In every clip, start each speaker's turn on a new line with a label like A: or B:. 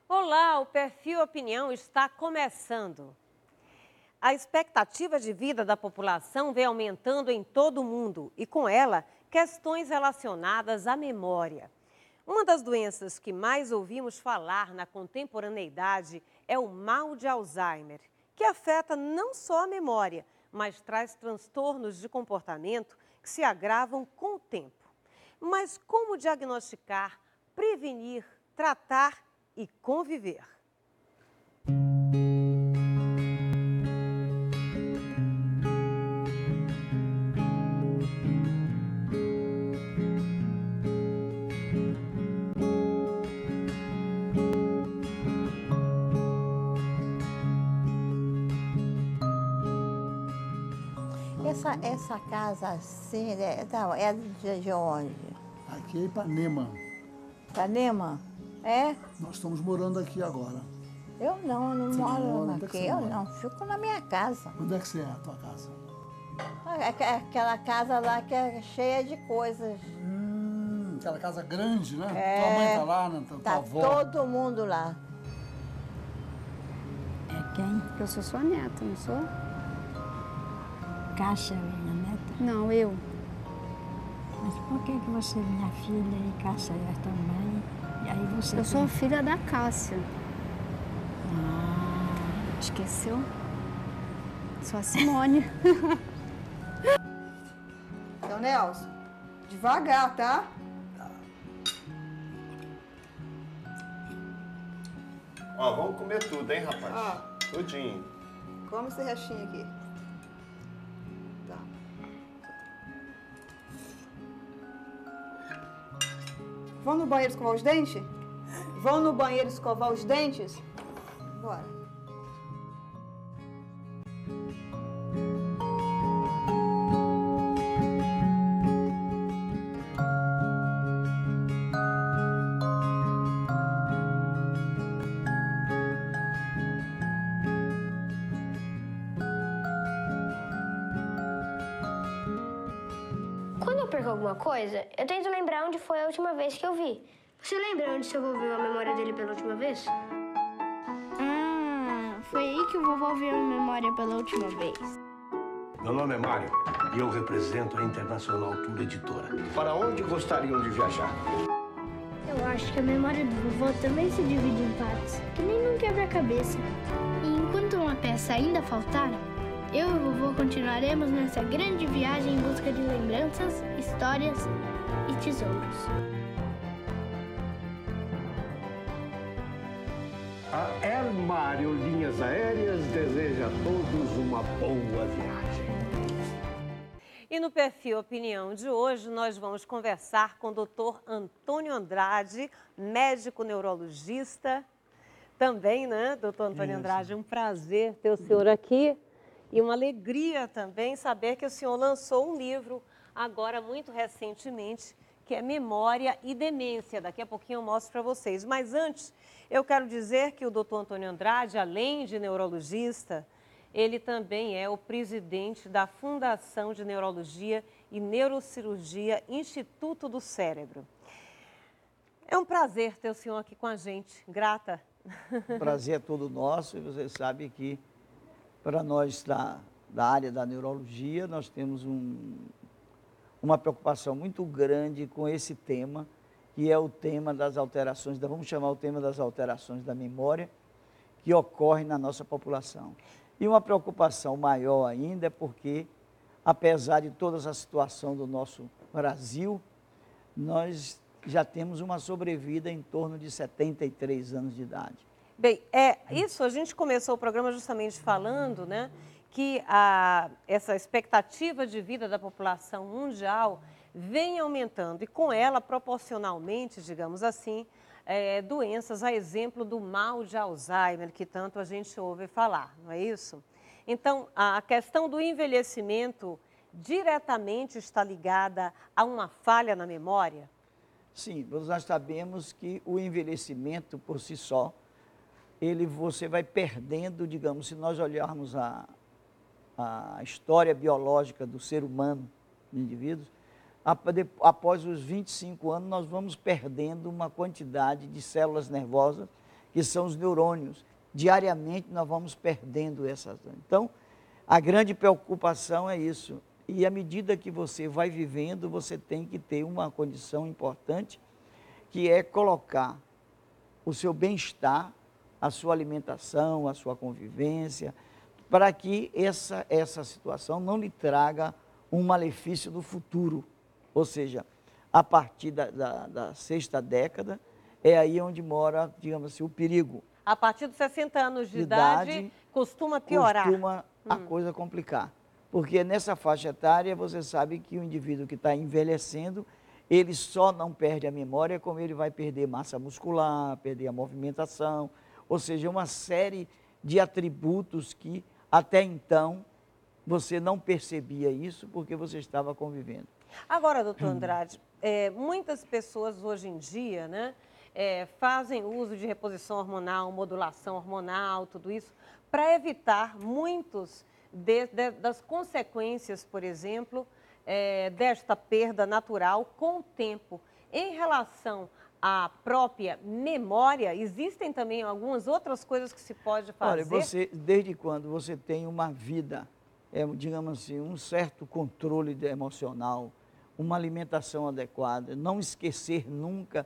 A: Olá, o Perfil Opinião está começando. A expectativa de vida da população vem aumentando em todo o mundo e, com ela, questões relacionadas à memória. Uma das doenças que mais ouvimos falar na contemporaneidade é o mal de Alzheimer, que afeta não só a memória, mas traz transtornos de comportamento que se agravam com o tempo. Mas como diagnosticar, prevenir, tratar e conviver?
B: Essa casa assim, é de onde?
C: Aqui é Ipanema.
B: Ipanema? É?
C: Nós estamos morando aqui agora.
B: Eu não
C: Você não
B: moro
C: mora? Onde é que
B: aqui,
C: você
B: eu
C: mora?
B: não, fico na minha casa.
C: Onde é que você é, a tua casa?
B: É aquela casa lá que é cheia de coisas.
C: Aquela casa grande, né?
B: É.
C: Tua mãe tá lá, né? Tua
B: Tá
C: avó.
B: todo mundo lá.
D: É quem?
E: Eu sou sua neta, não sou?
D: Cássia, minha neta.
E: Não, eu.
D: Mas por que você é minha filha e Cássia é também? E aí você...
E: Eu sou filha da Cássia.
D: Ah,
E: Esqueceu? Sou a Simone.
F: Seu Nelson, devagar, tá?
G: Ó, vamos comer tudo, hein, rapaz?
F: Ó.
G: Tudinho.
F: Come esse restinho aqui. Tá. Vão no banheiro escovar os dentes? Vão no banheiro escovar os dentes? Bora.
H: Quando eu perco alguma coisa, eu tento lembrar onde foi a última vez que eu vi. Você lembra onde seu vovô viu a memória dele pela última vez?
I: Foi aí que o vovô viu a memória pela última vez.
J: Meu nome é Mário e eu represento a Internacional Tour Editora. Para onde gostariam de viajar?
I: Eu acho que a memória do vovô também se divide em partes, que nem num quebra-cabeça. E enquanto uma peça ainda faltar, eu e o vovô continuaremos nessa grande viagem em busca de lembranças, histórias e tesouros.
J: A Air Mário Linhas Aéreas deseja a todos uma boa viagem.
A: E no Perfil Opinião de hoje, nós vamos conversar com o Dr. Antônio Andrade, médico neurologista. Também, né, doutor Antônio Andrade? Um prazer ter o senhor aqui. E uma alegria também saber que o senhor lançou um livro agora muito recentemente, que é Memória e Demência. Daqui a pouquinho eu mostro para vocês. Mas antes, eu quero dizer que o doutor Antônio Andrade, além de neurologista, ele também é o presidente da Fundação de Neurologia e Neurocirurgia Instituto do Cérebro. É um prazer ter o senhor aqui com a gente. Grata.
K: O prazer é todo nosso e você sabe que para nós da área da neurologia, nós temos uma preocupação muito grande com esse tema, que é o tema das alterações, vamos chamar o tema das alterações da memória, que ocorrem na nossa população. E uma preocupação maior ainda é porque, apesar de toda essa situação do nosso Brasil, nós já temos uma sobrevida em torno de 73 anos de idade.
A: Bem, isso a gente começou o programa justamente falando, né, que essa expectativa de vida da população mundial vem aumentando e com ela, proporcionalmente, digamos assim, doenças, a exemplo do mal de Alzheimer, que tanto a gente ouve falar, não é isso? Então, a questão do envelhecimento diretamente está ligada a uma falha na memória?
K: Sim, nós sabemos que o envelhecimento por si só, você vai perdendo, digamos, se nós olharmos a história biológica do ser humano, indivíduos, após os 25 anos, nós vamos perdendo uma quantidade de células nervosas, que são os neurônios. Diariamente, nós vamos perdendo essas. Então, a grande preocupação é isso. E à medida que você vai vivendo, você tem que ter uma condição importante, que é colocar o seu bem-estar, a sua alimentação, a sua convivência, para que essa situação não lhe traga um malefício do futuro. Ou seja, a partir da sexta década, é aí onde mora, digamos assim, o perigo.
A: A partir dos 60 anos de idade costuma piorar.
K: Costuma a coisa complicar. Porque nessa faixa etária, você sabe que o indivíduo que está envelhecendo, ele só não perde a memória, como ele vai perder massa muscular, perder a movimentação, ou seja, uma série de atributos que até então você não percebia isso porque você estava convivendo.
A: Agora, doutor Andrade, muitas pessoas hoje em dia, né, fazem uso de reposição hormonal, modulação hormonal, tudo isso, para evitar muitos das consequências, por exemplo, desta perda natural com o tempo. Em relação à própria memória, existem também algumas outras coisas que se pode fazer?
K: Olha, desde quando você tem uma vida, digamos assim, um certo controle emocional, uma alimentação adequada, não esquecer nunca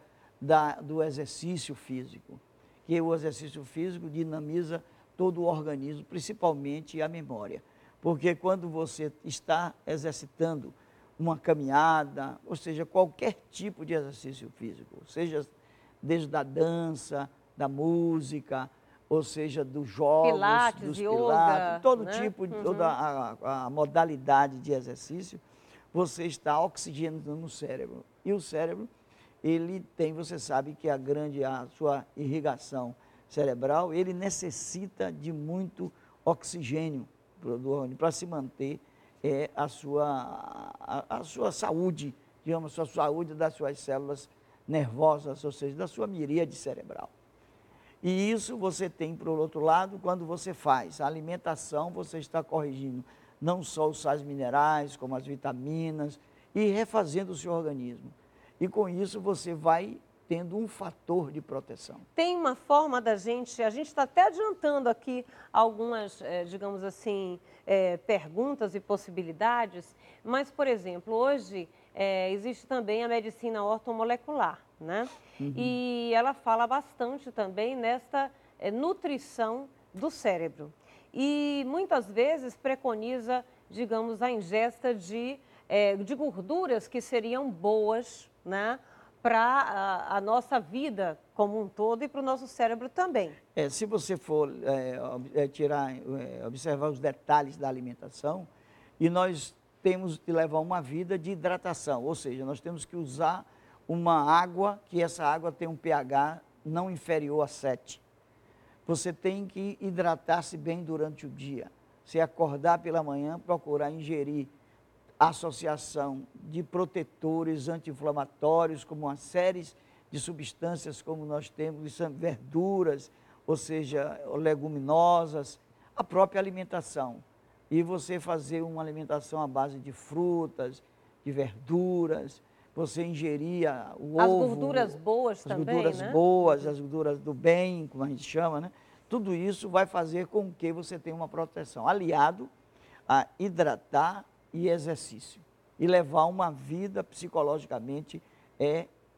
K: do exercício físico, que o exercício físico dinamiza todo o organismo, principalmente a memória. Porque quando você está exercitando uma caminhada, ou seja, qualquer tipo de exercício físico, seja desde a dança, da música, ou seja, dos jogos, dos pilates, todo tipo, toda a modalidade de exercício, você está oxigenando o cérebro. E o cérebro, ele tem, você sabe que a sua irrigação cerebral, ele necessita de muito oxigênio para se manter a sua saúde, digamos, a saúde das suas células nervosas, ou seja, da sua miríade cerebral. E isso você tem, por outro lado, quando você faz a alimentação, você está corrigindo não só os sais minerais, como as vitaminas, e refazendo o seu organismo. E com isso você vai tendo um fator de proteção.
A: Tem uma forma a gente está até adiantando aqui algumas, digamos assim, perguntas e possibilidades, mas, por exemplo, hoje existe também a medicina ortomolecular, né? E ela fala bastante também nesta nutrição do cérebro. E muitas vezes preconiza, digamos, a ingesta de gorduras que seriam boas, né, para a nossa vida como um todo e para o nosso cérebro também.
K: Se você for observar os detalhes da alimentação, e nós temos que levar uma vida de hidratação, ou seja, nós temos que usar uma água, que essa água tem um pH não inferior a 7. Você tem que hidratar-se bem durante o dia. Se acordar pela manhã, procurar ingerir associação de protetores anti-inflamatórios, como uma série de substâncias, como nós temos, verduras, ou seja, leguminosas, a própria alimentação. E você fazer uma alimentação à base de frutas, de verduras, você ingerir o ovo.
A: As gorduras boas também, né? As gorduras
K: boas, as gorduras do bem, como a gente chama, né? Tudo isso vai fazer com que você tenha uma proteção, aliado a hidratar e exercício. E levar uma vida psicologicamente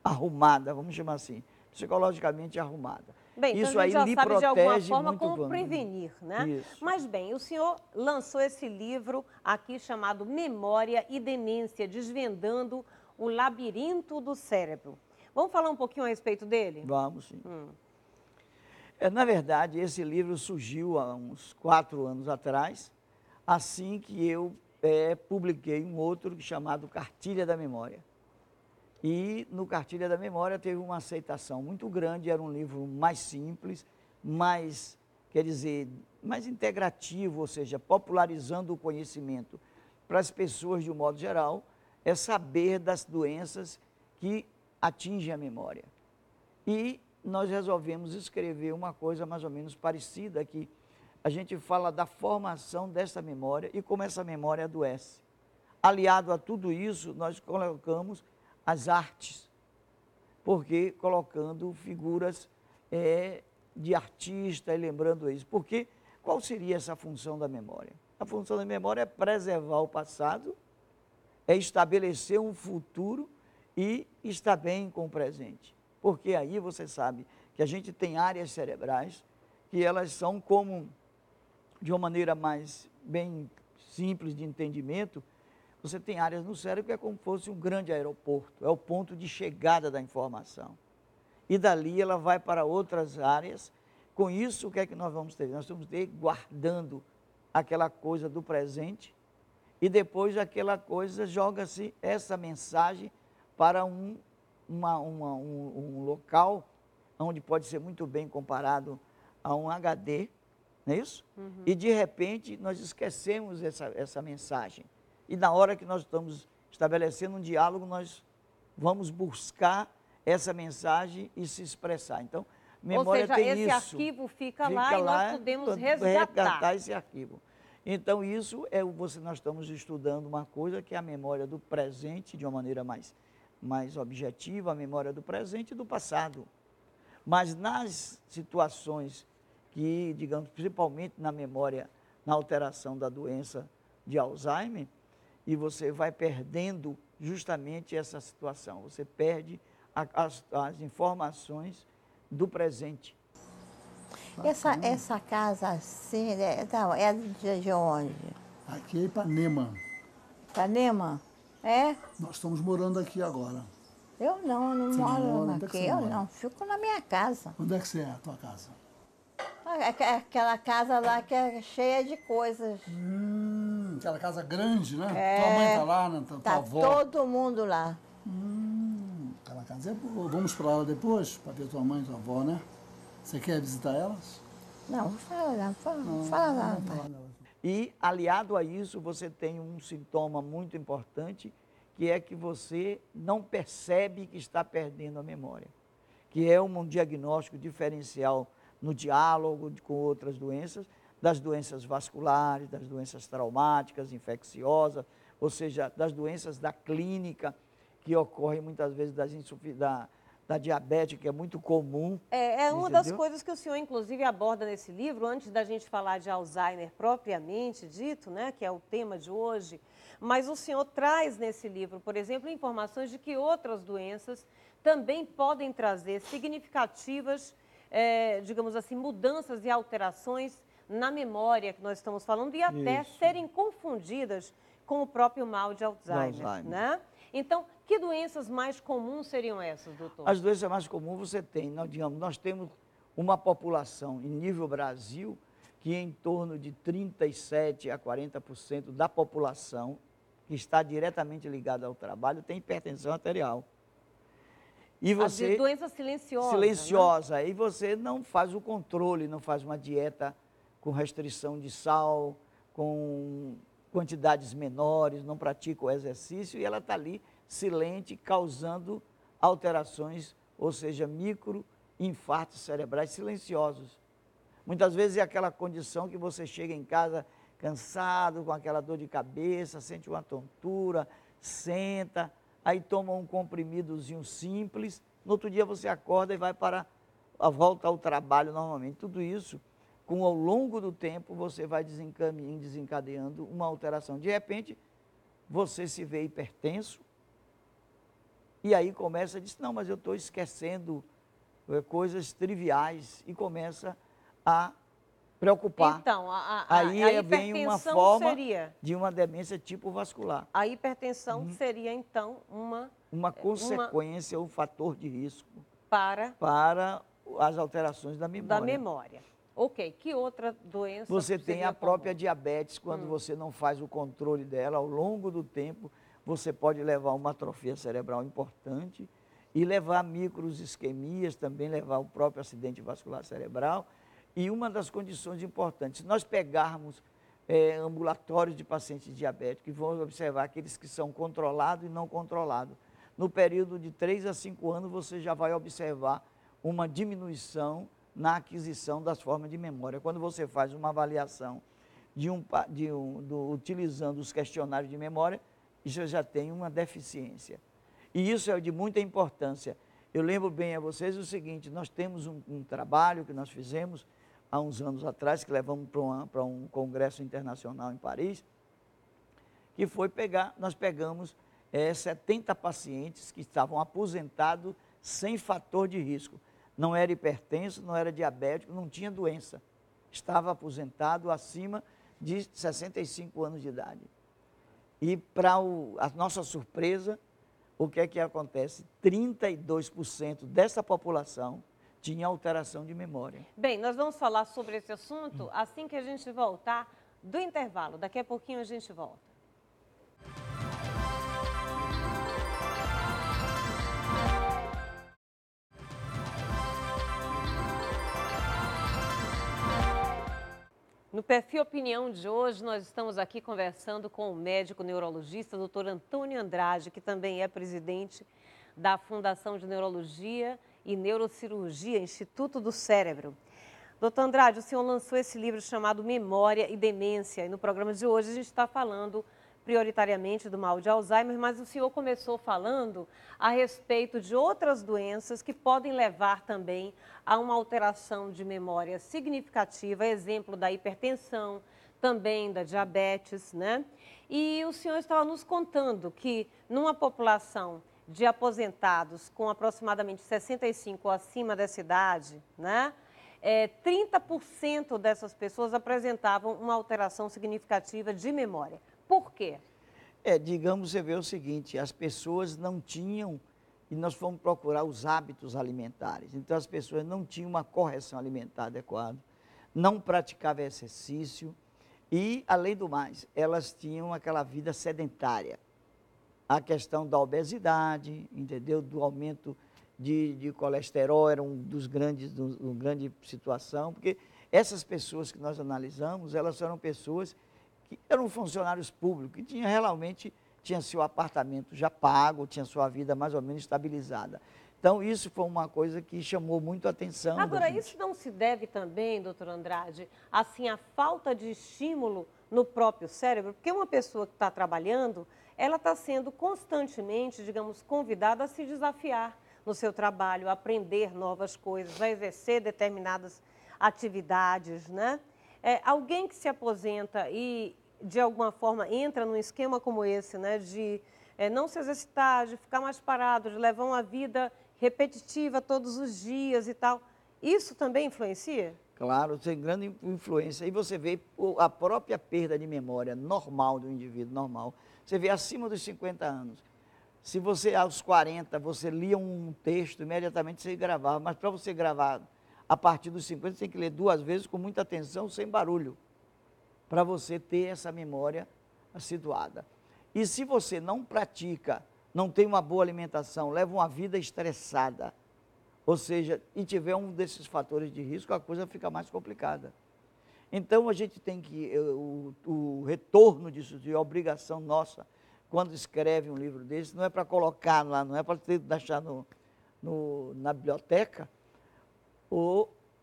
K: arrumada, vamos chamar assim, psicologicamente arrumada.
A: Bem,
K: isso
A: então a gente
K: aí
A: já sabe de alguma forma
K: muito
A: como prevenir, né?
K: Isso.
A: Mas bem, o senhor lançou esse livro aqui chamado Memória e Demência, desvendando o labirinto do cérebro. Vamos falar um pouquinho a respeito dele?
K: Vamos, sim. Na verdade, esse livro surgiu há uns 4 anos atrás, assim que eu publiquei um outro chamado Cartilha da Memória. E no Cartilha da Memória teve uma aceitação muito grande, era um livro mais simples, mais integrativo, ou seja, popularizando o conhecimento para as pessoas de um modo geral, saber das doenças que atingem a memória. E nós resolvemos escrever uma coisa mais ou menos parecida, que a gente fala da formação dessa memória e como essa memória adoece. aliado a tudo isso, nós colocamos as artes, porque colocando figuras de artista e lembrando isso. Porque qual seria essa função da memória? A função da memória é preservar o passado, é estabelecer um futuro e estar bem com o presente. Porque aí você sabe que a gente tem áreas cerebrais que elas são como, de uma maneira mais bem simples de entendimento, você tem áreas no cérebro que é como se fosse um grande aeroporto, é o ponto de chegada da informação. E dali ela vai para outras áreas. Com isso, o que é que nós vamos ter? Nós vamos ter guardando aquela coisa do presente e depois aquela coisa joga-se essa mensagem para um local onde pode ser muito bem comparado a um HD, não é isso? Uhum. E de repente nós esquecemos essa mensagem. E na hora que nós estamos estabelecendo um diálogo, nós vamos buscar essa mensagem e se expressar. Então, memória
A: ou seja,
K: tem
A: esse
K: isso.
A: arquivo fica lá e nós podemos resgatar
K: esse arquivo. Então, isso nós estamos estudando uma coisa que é a memória do presente, de uma maneira mais objetiva, a memória do presente e do passado. Mas nas situações que, digamos, principalmente na memória, na alteração da doença de Alzheimer, e você vai perdendo justamente essa situação. Você perde as informações do presente.
B: Essa casa assim, é de onde?
C: Aqui é Ipanema.
B: Ipanema? É?
C: Nós estamos morando aqui agora.
B: Eu não
C: Você
B: moro
C: mora?
B: aqui, eu não, fico na minha casa.
C: Onde é que você é, a tua casa?
B: Aquela casa lá que é cheia de coisas.
C: Aquela casa grande, né?
B: É,
C: tua mãe tá lá, né? Tua
B: tá
C: avó.
B: todo mundo lá.
C: Aquela casa é boa. Vamos para lá depois, para ver tua mãe e tua avó, né? Você quer visitar elas?
B: Não, fala lá.
K: E, aliado a isso, você tem um sintoma muito importante, que é que você não percebe que está perdendo a memória, que é um diagnóstico diferencial no diálogo com outras doenças, das doenças vasculares, das doenças traumáticas, infecciosas, ou seja, das doenças da clínica, que ocorrem muitas vezes da diabetes, que é muito comum.
A: É uma das coisas que o senhor, inclusive, aborda nesse livro, antes da gente falar de Alzheimer propriamente dito, né, que é o tema de hoje, mas o senhor traz nesse livro, por exemplo, informações de que outras doenças também podem trazer significativas, digamos assim, mudanças e alterações na memória que nós estamos falando e até serem confundidas com o próprio mal de Alzheimer, né? Então, que doenças mais comuns seriam essas, doutor?
K: As doenças mais comuns você tem, nós temos uma população em nível Brasil que em torno de 37% a 40% da população que está diretamente ligada ao trabalho tem hipertensão arterial. E você,
A: a doença silenciosa.
K: Silenciosa.
A: Né?
K: E você não faz o controle, não faz uma dieta com restrição de sal, com quantidades menores, não pratica o exercício e ela está ali silente, causando alterações, ou seja, microinfartos cerebrais silenciosos. Muitas vezes é aquela condição que você chega em casa cansado, com aquela dor de cabeça, sente uma tontura, senta, aí toma um comprimidozinho simples, no outro dia você acorda e vai para a volta ao trabalho normalmente. Tudo isso, ao longo do tempo, você vai desencadeando uma alteração. De repente, você se vê hipertenso, e aí começa a dizer, não, mas eu estou esquecendo coisas triviais, e começa a preocupar.
A: Então,
K: aí vem uma forma
A: seria...
K: de uma demência tipo vascular.
A: A hipertensão seria, então,
K: uma consequência, um fator de risco
A: para
K: as alterações da memória.
A: Ok, que outra doença?
K: Você tem a própria diabetes, quando você não faz o controle dela, ao longo do tempo, você pode levar uma atrofia cerebral importante e levar microisquemias, também levar o próprio acidente vascular cerebral. E uma das condições importantes, se nós pegarmos ambulatórios de pacientes diabéticos, vamos observar aqueles que são controlados e não controlados. No período de 3 a 5 anos, você já vai observar uma diminuição na aquisição das formas de memória. Quando você faz uma avaliação utilizando os questionários de memória, isso já tem uma deficiência. E isso é de muita importância. Eu lembro bem a vocês o seguinte, nós temos um trabalho que nós fizemos há uns anos atrás, que levamos para um congresso internacional em Paris, que foi nós pegamos 70 pacientes que estavam aposentados sem fator de risco. Não era hipertenso, não era diabético, não tinha doença. Estava aposentado acima de 65 anos de idade. E para a nossa surpresa, o que é que acontece? 32% dessa população tinha alteração de memória.
A: Bem, nós vamos falar sobre esse assunto assim que a gente voltar do intervalo. Daqui a pouquinho a gente volta. No Perfil Opinião de hoje, nós estamos aqui conversando com o médico neurologista, Dr. Antônio Andrade, que também é presidente da Fundação de Neurologia e Neurocirurgia, Instituto do Cérebro. Doutor Andrade, o senhor lançou esse livro chamado Memória e Demência, e no programa de hoje a gente está falando prioritariamente do mal de Alzheimer, mas o senhor começou falando a respeito de outras doenças que podem levar também a uma alteração de memória significativa, exemplo da hipertensão, também da diabetes, né? E o senhor estava nos contando que numa população de aposentados com aproximadamente 65 ou acima dessa idade, né? 30% dessas pessoas apresentavam uma alteração significativa de memória. Por quê?
K: Digamos, você vê o seguinte, as pessoas não tinham, e nós fomos procurar os hábitos alimentares, então as pessoas não tinham uma correção alimentar adequada, não praticavam exercício e, além do mais, elas tinham aquela vida sedentária. A questão da obesidade, entendeu? Do aumento de colesterol era uma grande situação, porque essas pessoas que nós analisamos, elas eram pessoas que eram funcionários públicos, que realmente tinha seu apartamento já pago, tinha sua vida mais ou menos estabilizada. Então, isso foi uma coisa que chamou muito a atenção.
A: Agora, isso não se deve também, doutor Andrade, assim, a falta de estímulo no próprio cérebro? Porque uma pessoa que está trabalhando, ela está sendo constantemente, digamos, convidada a se desafiar no seu trabalho, a aprender novas coisas, a exercer determinadas atividades, né? Alguém que se aposenta e, de alguma forma, entra num esquema como esse, né, de não se exercitar, de ficar mais parado, de levar uma vida repetitiva todos os dias e tal, isso também influencia?
K: Claro, tem grande influência. E você vê a própria perda de memória normal do indivíduo, normal. Você vê acima dos 50 anos. Se você, aos 40, você lia um texto, imediatamente você gravava, mas para você gravar a partir dos 50, você tem que ler 2 vezes com muita atenção, sem barulho, para você ter essa memória acentuada. E se você não pratica, não tem uma boa alimentação, leva uma vida estressada, ou seja, e tiver um desses fatores de risco, a coisa fica mais complicada. Então, a gente tem que, o retorno disso, de obrigação nossa, quando escreve um livro desse, não é para colocar lá, não é para deixar na biblioteca,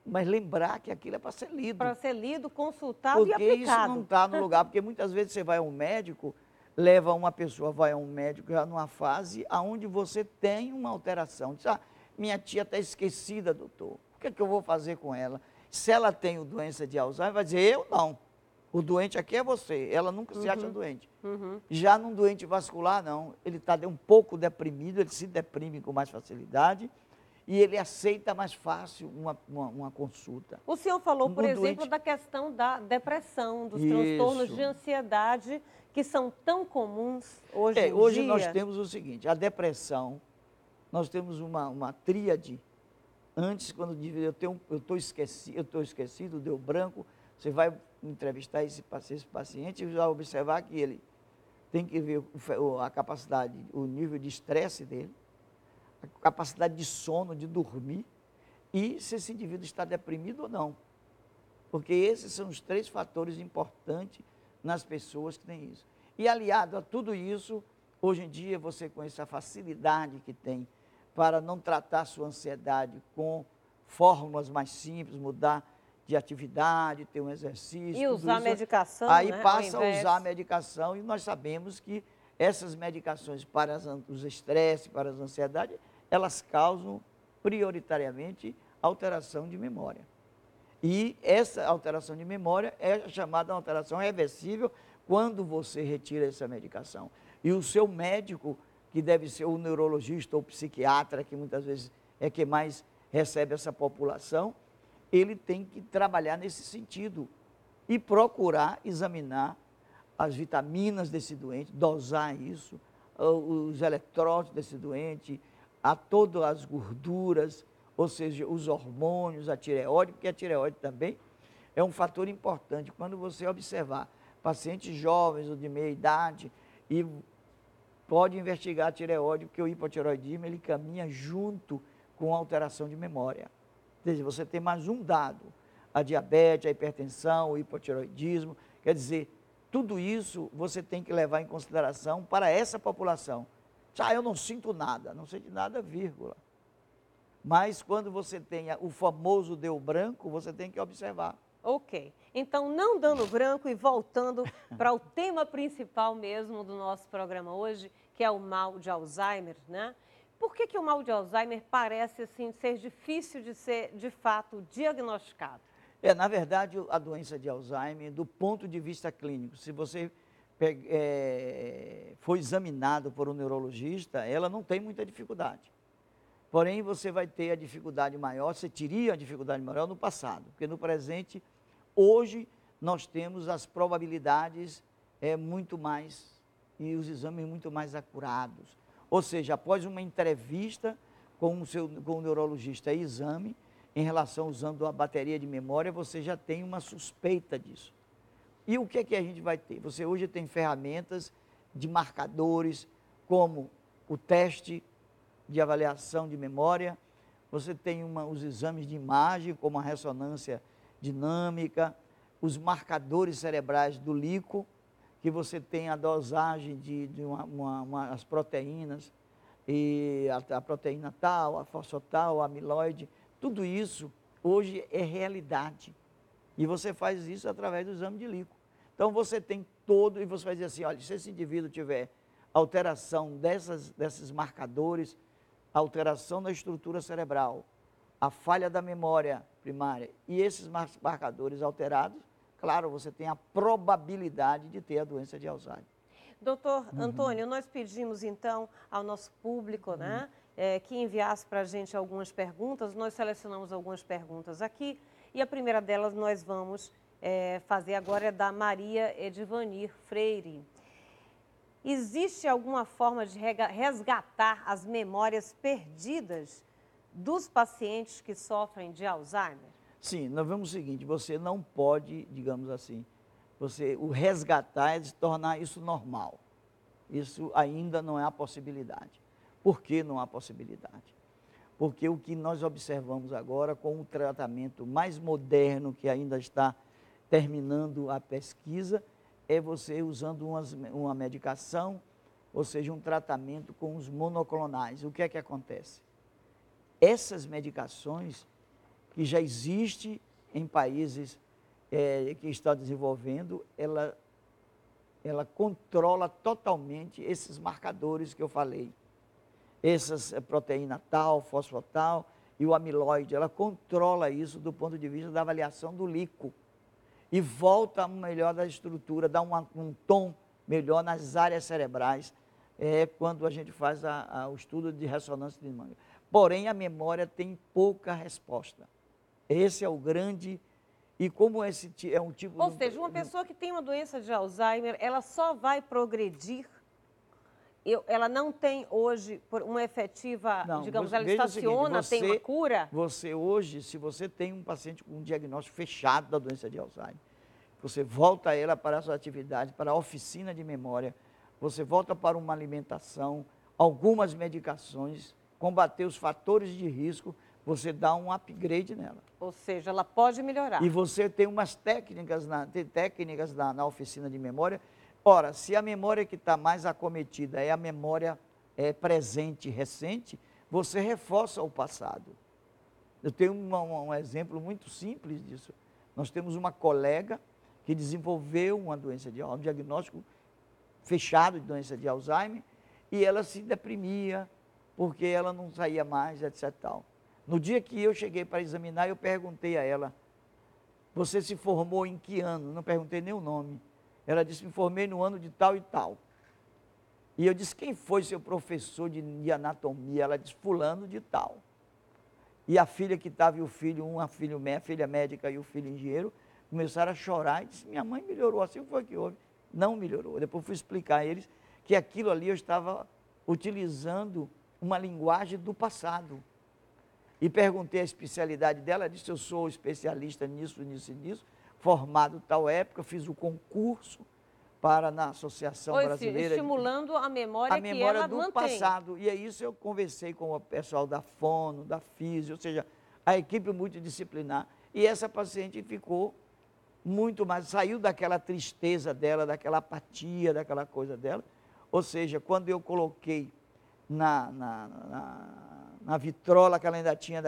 K: mas lembrar que aquilo é para ser lido.
A: Para ser lido, consultado e aplicado.
K: Porque isso não está no lugar, porque muitas vezes você vai a um médico, leva uma pessoa, vai a um médico já numa fase onde você tem uma alteração. Diz, minha tia está esquecida, doutor, o que é que eu vou fazer com ela? Se ela tem doença de Alzheimer, vai dizer, eu não. O doente aqui é você, ela nunca se acha doente. Já num doente vascular, não. Ele está um pouco deprimido, ele se deprime com mais facilidade e ele aceita mais fácil uma consulta.
A: O senhor falou, por exemplo, da questão da depressão, dos transtornos de ansiedade, que são tão comuns hoje em dia.
K: Hoje nós temos o seguinte, a depressão, nós temos uma tríade. Antes, quando eu estou esquecido, deu branco, você vai entrevistar esse paciente e vai observar que ele tem que ver a capacidade, o nível de estresse dele, a capacidade de sono, de dormir, e se esse indivíduo está deprimido ou não. Porque esses são os 3 fatores importantes nas pessoas que têm isso. E aliado a tudo isso, hoje em dia você com essa facilidade que tem para não tratar sua ansiedade com fórmulas mais simples, mudar de atividade, ter um exercício.
A: E usar medicação,
K: aí
A: né,
K: passa a usar a medicação e nós sabemos que essas medicações para os estresses, para as ansiedades, elas causam prioritariamente alteração de memória. E essa alteração de memória é chamada alteração reversível quando você retira essa medicação. E o seu médico, que deve ser o neurologista ou psiquiatra, que muitas vezes é quem mais recebe essa população, ele tem que trabalhar nesse sentido e procurar examinar as vitaminas desse doente, dosar isso, os eletrólitos desse doente, a todas as gorduras, ou seja, os hormônios, a tireoide, porque a tireoide também é um fator importante. Quando você observar pacientes jovens ou de meia idade, e pode investigar a tireoide, porque o hipotireoidismo ele caminha junto com a alteração de memória. Quer dizer, você tem mais um dado, a diabetes, a hipertensão, o hipotireoidismo, quer dizer, tudo isso você tem que levar em consideração para essa população. Eu não sinto nada, não sente nada, vírgula. Mas quando você tem o famoso deu branco, você tem que observar.
A: Ok. Então, não dando branco e voltando para o tema principal mesmo do nosso programa hoje, que é o mal de Alzheimer, né? Por que o mal de Alzheimer parece assim, ser difícil de ser, de fato, diagnosticado?
K: Na verdade, a doença de Alzheimer, do ponto de vista clínico, se você for examinado por um neurologista, ela não tem muita dificuldade. Porém, você vai ter a dificuldade maior, você teria a dificuldade maior no passado, porque no presente, hoje, nós temos as probabilidades muito mais, e os exames muito mais acurados. Ou seja, após uma entrevista com o neurologista e exame, em relação usando a bateria de memória, você já tem uma suspeita disso. E o que é que a gente vai ter? Você hoje tem ferramentas de marcadores, como o teste de avaliação de memória, você tem os exames de imagem, como a ressonância dinâmica, os marcadores cerebrais do líquido, que você tem a dosagem de as proteínas, e a proteína tal, a fosfotal, a amiloide, tudo isso hoje é realidade. E você faz isso através do exame de líquido. Então você tem todo, e você vai dizer assim, olha, se esse indivíduo tiver alteração desses marcadores, alteração da estrutura cerebral, a falha da memória primária e esses marcadores alterados, claro, você tem a probabilidade de ter a doença de Alzheimer.
A: Doutor Antônio, nós pedimos então ao nosso público, né, que enviasse para a gente algumas perguntas. Nós selecionamos algumas perguntas aqui e a primeira delas nós vamos fazer agora é da Maria Edvanir Freire. Existe alguma forma de resgatar as memórias perdidas dos pacientes que sofrem de Alzheimer?
K: Sim, nós vemos o seguinte, você não pode, digamos assim, o resgatar é de tornar isso normal. Isso ainda não é a possibilidade. Por que não há possibilidade? Porque o que nós observamos agora com o tratamento mais moderno que ainda está terminando a pesquisa, é você usando uma medicação, ou seja, um tratamento com os monoclonais. O que é que acontece? Essas medicações que já existem em países que estão desenvolvendo, ela controla totalmente esses marcadores que eu falei. Essas proteína tal, fosfotal e o amiloide, ela controla isso do ponto de vista da avaliação do líquido. E volta a melhor da estrutura, dá um tom melhor nas áreas cerebrais, quando a gente faz o estudo de ressonância dinâmica. Porém, a memória tem pouca resposta. Esse é o grande... E como esse é um tipo...
A: Ou seja, uma pessoa que tem uma doença de Alzheimer, ela só vai progredir, ela não tem hoje uma efetiva, não, digamos, ela estaciona, seguinte, tem uma cura?
K: Você hoje, se você tem um paciente com um diagnóstico fechado da doença de Alzheimer, você volta ela para a sua atividade, para a oficina de memória, você volta para uma alimentação, algumas medicações, combater os fatores de risco, você dá um upgrade nela.
A: Ou seja, ela pode melhorar.
K: E você tem umas técnicas na oficina de memória. Ora, se a memória que está mais acometida é a memória presente, recente, você reforça o passado. Eu tenho um exemplo muito simples disso. Nós temos uma colega que desenvolveu uma doença de Alzheimer, um diagnóstico fechado de doença de Alzheimer, e ela se deprimia, porque ela não saía mais, etc. Tal. No dia que eu cheguei para examinar, eu perguntei a ela, você se formou em que ano? Não perguntei nem o nome. Ela disse, me formei no ano de tal e tal. E eu disse, quem foi seu professor de anatomia? Ela disse, fulano de tal. E a filha que estava e o filho, a filha médica e o filho engenheiro, começaram a chorar e disse, minha mãe melhorou, assim foi que houve. Não melhorou. Depois fui explicar a eles que aquilo ali eu estava utilizando uma linguagem do passado. E perguntei a especialidade dela, ela disse, eu sou especialista nisso, nisso e nisso, formado tal época, fiz o concurso na Associação Brasileira.
A: Estimulando a memória que ela
K: do
A: mantém.
K: Passado. E é isso eu conversei com o pessoal da fono, da físio, ou seja, a equipe multidisciplinar. E essa paciente ficou muito mais, saiu daquela tristeza dela, daquela apatia, daquela coisa dela. Ou seja, quando eu coloquei na vitrola, que ela ainda tinha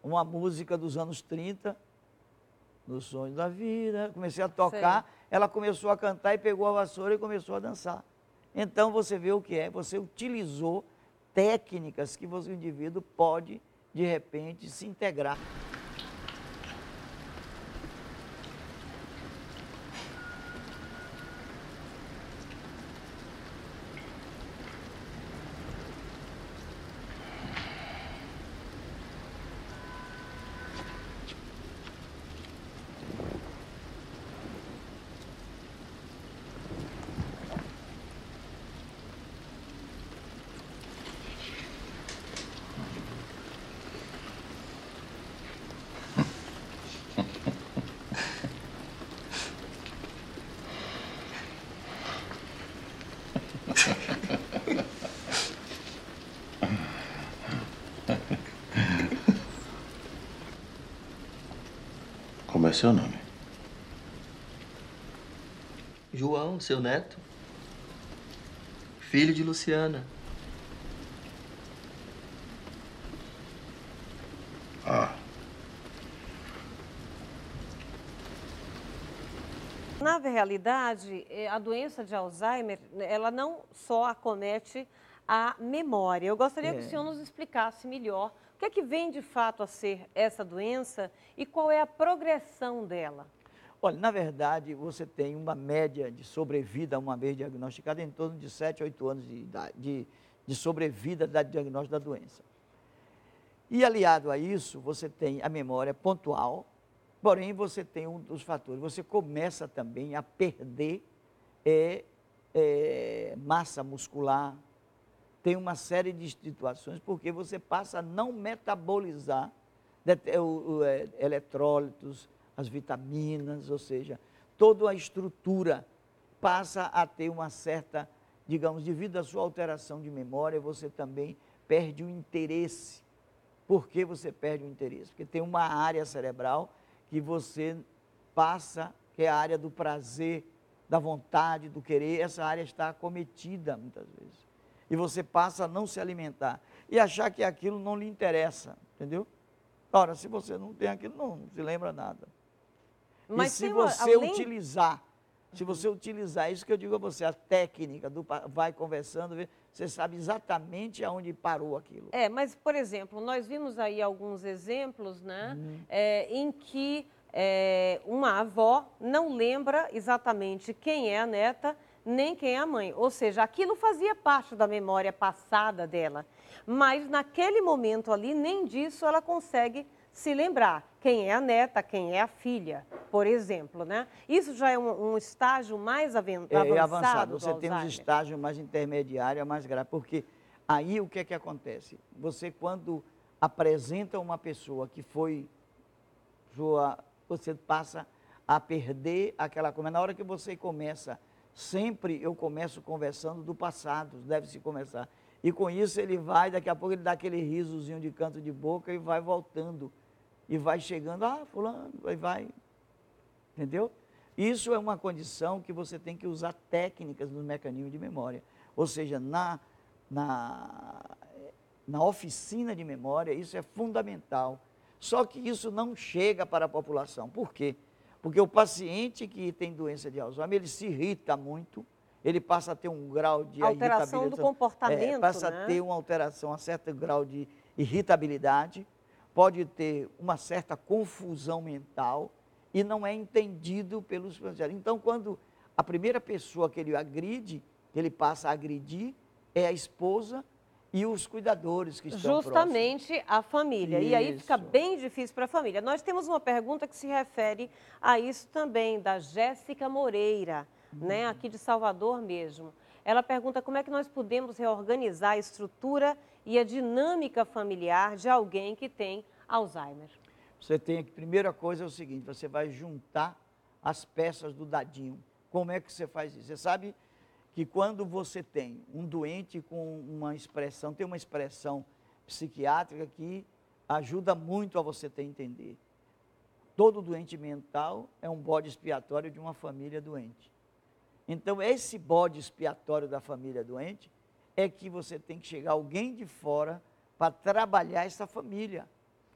K: uma música dos anos 30, nos sonhos da vida, comecei a tocar, ela começou a cantar e pegou a vassoura e começou a dançar. Então você vê o que é, você utilizou técnicas que o indivíduo pode, de repente, se integrar.
L: Como é seu nome?
M: João, seu neto. Filho de Luciana.
L: Ah.
A: Na realidade, a doença de Alzheimer, ela não só acomete a memória. Eu gostaria que o senhor nos explicasse melhor o que é que vem de fato a ser essa doença e qual é a progressão dela.
K: Olha, na verdade, você tem uma média de sobrevida, uma vez diagnosticada, em torno de 7 a 8 anos de idade, de sobrevida da diagnóstico da doença. E aliado a isso, você tem a memória pontual, porém você tem um dos fatores, você começa também a perder massa muscular, tem uma série de situações, porque você passa a não metabolizar eletrólitos, as vitaminas, ou seja, toda a estrutura passa a ter uma certa, digamos, devido à sua alteração de memória, você também perde o interesse. Por que você perde o interesse? Porque tem uma área cerebral que você passa, que é a área do prazer, da vontade, do querer, essa área está acometida muitas vezes. E você passa a não se alimentar e achar que aquilo não lhe interessa, entendeu? Ora, se você não tem aquilo, não se lembra nada. Mas se você utilizar, isso que eu digo a você, a técnica, vai conversando, você sabe exatamente aonde parou aquilo.
A: Mas, por exemplo, nós vimos aí alguns exemplos, né, em que uma avó não lembra exatamente quem é a neta, nem quem é a mãe. Ou seja, aquilo fazia parte da memória passada dela. Mas naquele momento ali, nem disso ela consegue se lembrar. Quem é a neta, quem é a filha, por exemplo, né? Isso já é um estágio mais avançado.
K: Você tem uns estágios mais intermediários, mais graves. Porque aí o que é que acontece? Você, quando apresenta uma pessoa que foi você passa a perder aquela coisa. Na hora que você começa, sempre eu começo conversando do passado, deve-se começar. E com isso ele vai, daqui a pouco ele dá aquele risozinho de canto de boca e vai voltando. E vai chegando, fulano, vai. Entendeu? Isso é uma condição que você tem que usar técnicas no mecanismo de memória. Ou seja, na oficina de memória, isso é fundamental. Só que isso não chega para a população. Por quê? Porque o paciente que tem doença de Alzheimer, ele se irrita muito, ele passa a ter um grau de
A: alteração do comportamento,
K: passa
A: né?
K: a ter uma alteração, um certo grau de irritabilidade, pode ter uma certa confusão mental e não é entendido pelos familiares. Então, quando a primeira pessoa que ele agride, que ele passa a agredir, é a esposa e os cuidadores que estão
A: Justamente a família. E aí fica bem difícil para a família. Nós temos uma pergunta que se refere a isso também, da Jéssica Moreira, né, aqui de Salvador mesmo. Ela pergunta como é que nós podemos reorganizar a estrutura e a dinâmica familiar de alguém que tem Alzheimer.
K: Você tem que, primeira coisa é o seguinte, você vai juntar as peças do dadinho. Como é que você faz isso? Você sabe que quando você tem um doente com uma expressão, tem uma expressão psiquiátrica que ajuda muito a você ter entender. Todo doente mental é um bode expiatório de uma família doente. Então, esse bode expiatório da família doente é que você tem que chegar alguém de fora para trabalhar essa família.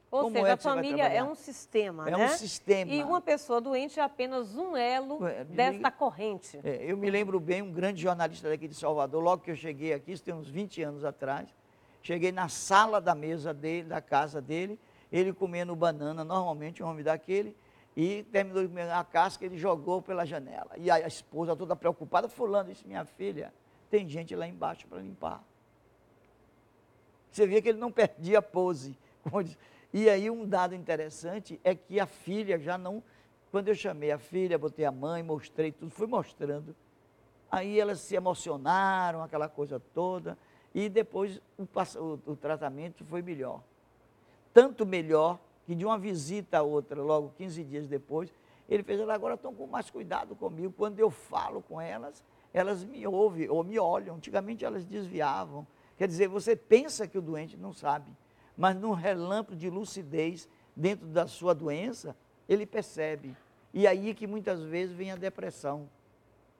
A: Ou
K: Como
A: seja,
K: é
A: a
K: que você vai
A: família
K: trabalhar?
A: é um sistema,
K: É
A: né?
K: um sistema.
A: E uma pessoa doente é apenas um elo desta corrente.
K: Eu me lembro bem, um grande jornalista daqui de Salvador, logo que eu cheguei aqui, isso tem uns 20 anos atrás, cheguei na sala da mesa dele, da casa dele, ele comendo banana, normalmente um homem daquele, e terminou de comer a casca, ele jogou pela janela. E a esposa toda preocupada, fulano, disse, minha filha, tem gente lá embaixo para limpar. Você via que ele não perdia a pose. E aí um dado interessante é que a filha já não... Quando eu chamei a filha, botei a mãe, mostrei tudo, fui mostrando. Aí elas se emocionaram, aquela coisa toda, e depois o tratamento foi melhor. Tanto melhor que de uma visita a outra, logo 15 dias depois, ele fez, elas agora estão com mais cuidado comigo. Quando eu falo com elas, elas me ouvem ou me olham. Antigamente elas desviavam. Quer dizer, você pensa que o doente não sabe, mas num relâmpago de lucidez dentro da sua doença, ele percebe. E aí que muitas vezes vem a depressão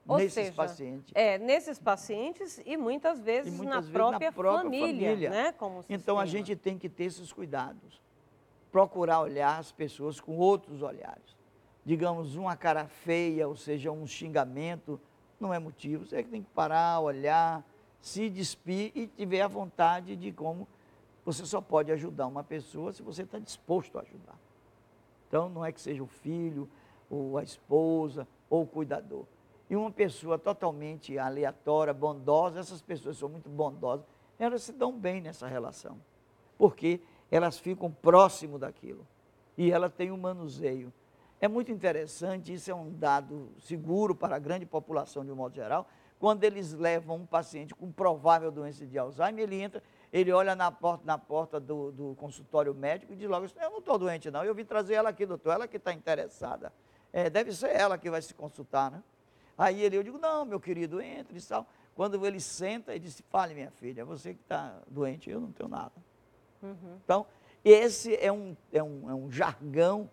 K: nesses pacientes.
A: Nesses pacientes e muitas vezes, na própria família. Né? Como
K: então a gente tem que ter esses cuidados. Procurar olhar as pessoas com outros olhares. Digamos, uma cara feia, ou seja, um xingamento, não é motivo. Você tem que parar, olhar, se despir e tiver a vontade de como você só pode ajudar uma pessoa se você está disposto a ajudar. Então, não é que seja o filho, ou a esposa, ou o cuidador. E uma pessoa totalmente aleatória, bondosa, essas pessoas são muito bondosas, elas se dão bem nessa relação. Porque elas ficam próximo daquilo. E ela tem um manuseio. É muito interessante, isso é um dado seguro para a grande população de um modo geral, quando eles levam um paciente com provável doença de Alzheimer, ele entra, ele olha na porta do consultório médico e diz logo, eu não estou doente não, eu vim trazer ela aqui, doutor, ela que está interessada. Deve ser ela que vai se consultar, né? Aí eu digo, não, meu querido, entre e tal. Quando ele senta, ele disse, fale, minha filha, você que está doente, eu não tenho nada. Então, esse é um jargão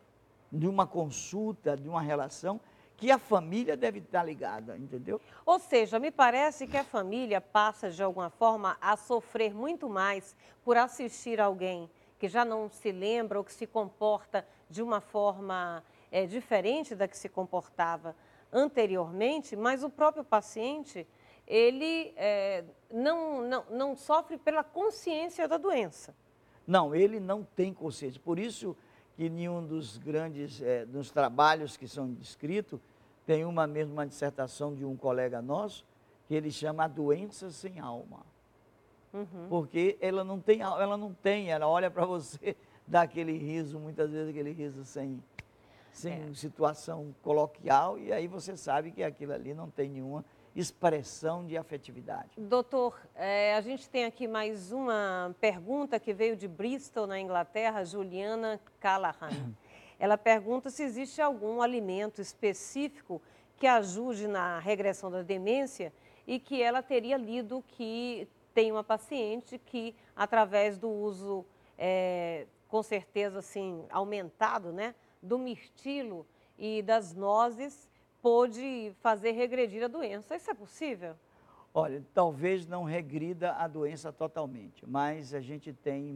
K: de uma consulta, de uma relação, que a família deve estar ligada, entendeu?
A: Ou seja, me parece que a família passa, de alguma forma, a sofrer muito mais por assistir alguém que já não se lembra ou que se comporta de uma forma diferente da que se comportava anteriormente, mas o próprio paciente, ele não sofre pela consciência da doença.
K: Não, ele não tem consciência. Por isso que em um dos grandes dos trabalhos que são descritos, tem uma dissertação de um colega nosso, que ele chama a doença sem alma. Porque ela não tem, ela olha para você, dá aquele riso, muitas vezes aquele riso sem situação coloquial, e aí você sabe que aquilo ali não tem nenhuma expressão de afetividade.
A: Doutor, a gente tem aqui mais uma pergunta que veio de Bristol, na Inglaterra, Juliana Callahan. Ela pergunta se existe algum alimento específico que ajude na regressão da demência e que ela teria lido que tem uma paciente que, através do uso, com certeza, assim, aumentado, né, do mirtilo e das nozes, pôde fazer regredir a doença. Isso é possível?
K: Olha, talvez não regrida a doença totalmente, mas a gente tem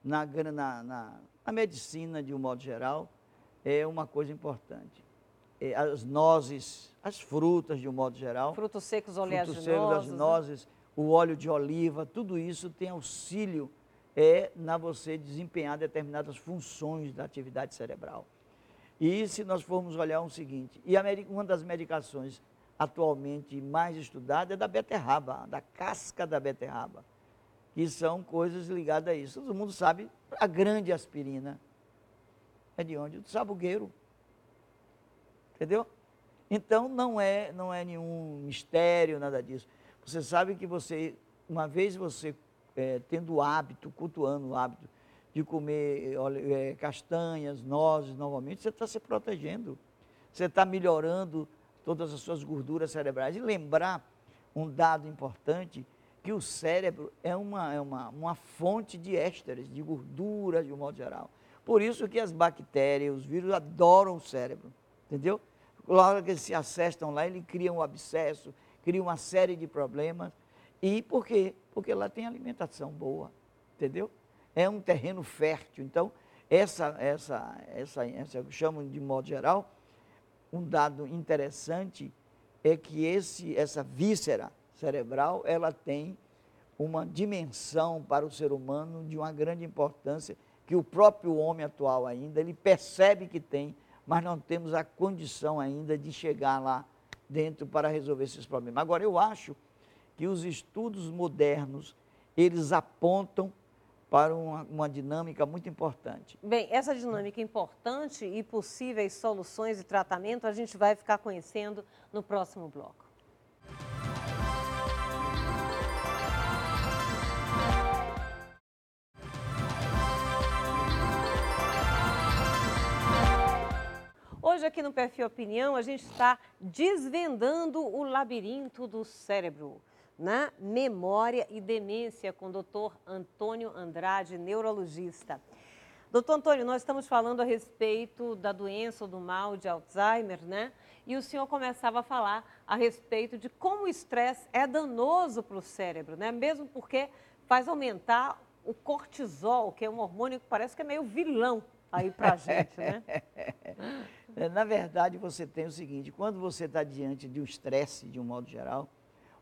K: na medicina, de um modo geral, é uma coisa importante. As nozes, as frutas de um modo geral.
A: Frutos secos,
K: Frutos
A: oleaginosos.
K: secos, oleaginosos, o óleo de oliva, tudo isso tem auxílio na você desempenhar determinadas funções da atividade cerebral. E se nós formos olhar o seguinte, uma das medicações atualmente mais estudada é da beterraba, da casca da beterraba, que são coisas ligadas a isso. Todo mundo sabe, a grande aspirina é de onde? Do sabugueiro. Entendeu? Então, não é nenhum mistério, nada disso. Você sabe que uma vez você tendo o hábito, cultuando o hábito de comer castanhas, nozes novamente, você está se protegendo. Você está melhorando todas as suas gorduras cerebrais. E lembrar um dado importante, que o cérebro é uma fonte de ésteres, de gorduras de um modo geral. Por isso que as bactérias, os vírus adoram o cérebro, entendeu? Na hora que eles se acestam lá, ele cria um abscesso, cria uma série de problemas. E por quê? Porque lá tem alimentação boa, entendeu? É um terreno fértil. Então, essa eu chamo de modo geral, um dado interessante é que essa víscera cerebral, ela tem uma dimensão para o ser humano de uma grande importância, que o próprio homem atual ainda, ele percebe que tem, mas não temos a condição ainda de chegar lá dentro para resolver esses problemas. Agora, eu acho que os estudos modernos, eles apontam para uma dinâmica muito importante.
A: Bem, essa dinâmica importante e possíveis soluções e tratamento a gente vai ficar conhecendo no próximo bloco. Hoje aqui no Perfil Opinião a gente está desvendando o labirinto do cérebro, na memória e demência com o Dr. Antônio Andrade, neurologista. Doutor Antônio, nós estamos falando a respeito da doença ou do mal de Alzheimer, né? E o senhor começava a falar a respeito de como o estresse é danoso para o cérebro, né? Mesmo porque faz aumentar o cortisol, que é um hormônio que parece que é meio vilão aí para a gente, né?
K: Na verdade, você tem o seguinte, quando você está diante de um estresse, de um modo geral,